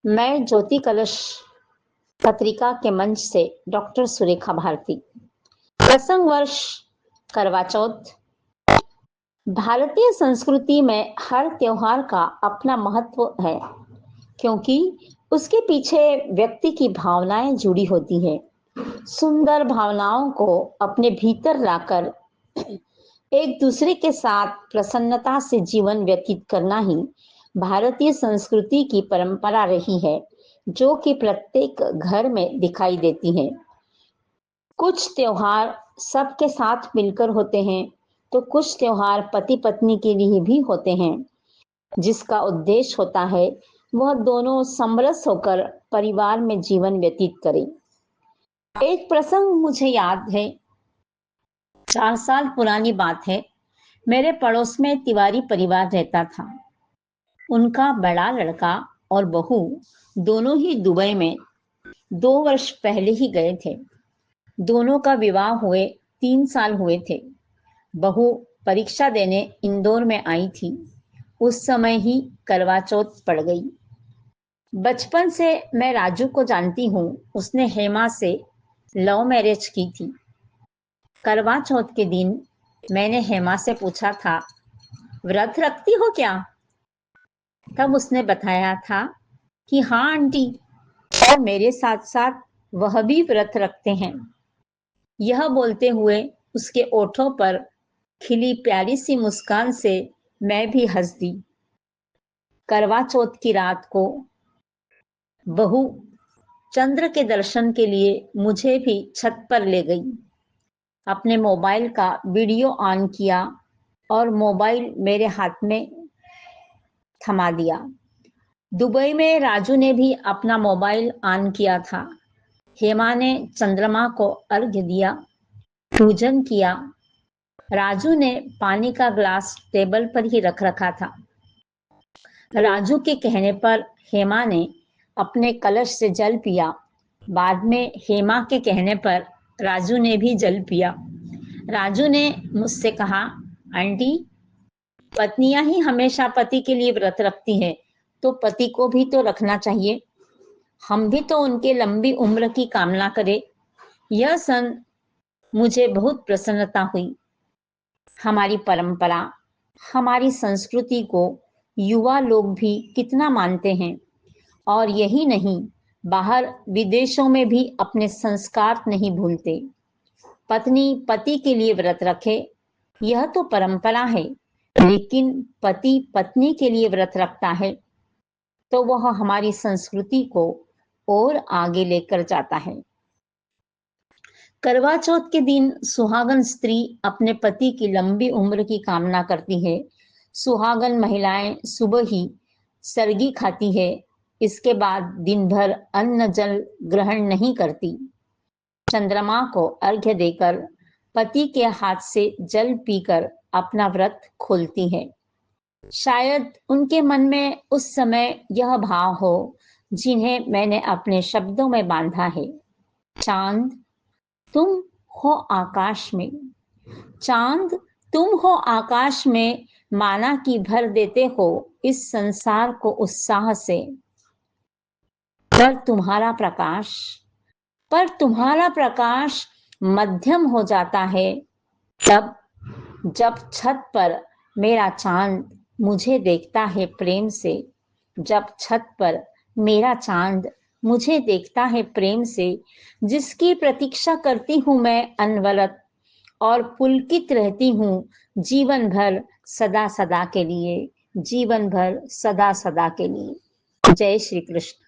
मैं ज्योति कलश पत्रिका के मंच से डॉक्टर सुरेखा भारती। प्रसंग वर्ष करवा चौथ। भारतीय संस्कृति में हर त्योहार का अपना महत्व है, क्योंकि उसके पीछे व्यक्ति की भावनाएं जुड़ी होती हैं। सुंदर भावनाओं को अपने भीतर लाकर एक दूसरे के साथ प्रसन्नता से जीवन व्यतीत करना ही भारतीय संस्कृति की परंपरा रही है, जो कि प्रत्येक घर में दिखाई देती है। कुछ त्योहार सबके साथ मिलकर होते हैं, तो कुछ त्योहार पति पत्नी के लिए भी होते हैं, जिसका उद्देश्य होता है वह दोनों समरस होकर परिवार में जीवन व्यतीत करें। एक प्रसंग मुझे याद है, 4 साल पुरानी बात है। मेरे पड़ोस में तिवारी परिवार रहता था। उनका बड़ा लड़का और बहू दोनों ही दुबई में 2 वर्ष पहले ही गए थे। दोनों का विवाह हुए 3 साल हुए थे। बहू परीक्षा देने इंदौर में आई थी। उस समय ही करवा चौथ पड़ गई। बचपन से मैं राजू को जानती हूँ। उसने हेमा से लव मैरिज की थी। करवा चौथ के दिन मैंने हेमा से पूछा था, व्रत रखती हो क्या? तब उसने बताया था कि हाँ आंटी, और मेरे साथ साथ वह भी व्रत रखते हैं। यह बोलते हुए उसके ओठों पर खिली प्यारी सी मुस्कान से मैं भी हंस दी। करवा चौथ की रात को बहू चंद्र के दर्शन के लिए मुझे भी छत पर ले गई। अपने मोबाइल का वीडियो ऑन किया और मोबाइल मेरे हाथ में थमा दिया। दुबई में राजू ने भी अपना मोबाइल ऑन किया था। हेमा ने चंद्रमा को अर्घ्य दिया, पूजन किया। राजू ने पानी का ग्लास टेबल पर ही रख रखा था। राजू के कहने पर हेमा ने अपने कलश से जल पिया। बाद में हेमा के कहने पर राजू ने भी जल पिया। राजू ने मुझसे कहा, आंटी, पत्नियां ही हमेशा पति के लिए व्रत रखती हैं, तो पति को भी तो रखना चाहिए। हम भी तो उनके लंबी उम्र की कामना करें। यह सुन मुझे बहुत प्रसन्नता हुई। हमारी परंपरा, हमारी संस्कृति को युवा लोग भी कितना मानते हैं, और यही नहीं, बाहर विदेशों में भी अपने संस्कार नहीं भूलते। पत्नी पति के लिए व्रत रखे, यह तो परंपरा है, लेकिन पति पत्नी के लिए व्रत रखता है तो वह हमारी संस्कृति को और आगे लेकर जाता है। करवा चौथ के दिन सुहागन स्त्री अपने पति की लंबी उम्र की कामना करती है। सुहागन महिलाएं सुबह ही सरगी खाती है। इसके बाद दिन भर अन्न जल ग्रहण नहीं करती। चंद्रमा को अर्घ्य देकर पति के हाथ से जल पीकर अपना व्रत खोलती है। शायद उनके मन में उस समय यह भाव हो जिन्हें मैंने अपने शब्दों में बांधा है। चांद तुम हो आकाश में, चांद तुम हो आकाश में, माना कि भर देते हो इस संसार को उत्साह से। पर तुम्हारा प्रकाश मध्यम हो जाता है तब जब छत पर मेरा चांद मुझे देखता है प्रेम से। जब छत पर मेरा चांद मुझे देखता है प्रेम से, जिसकी प्रतीक्षा करती हूँ मैं अनवरत और पुलकित रहती हूँ जीवन भर सदा सदा के लिए, जीवन भर सदा सदा के लिए। जय श्री कृष्ण।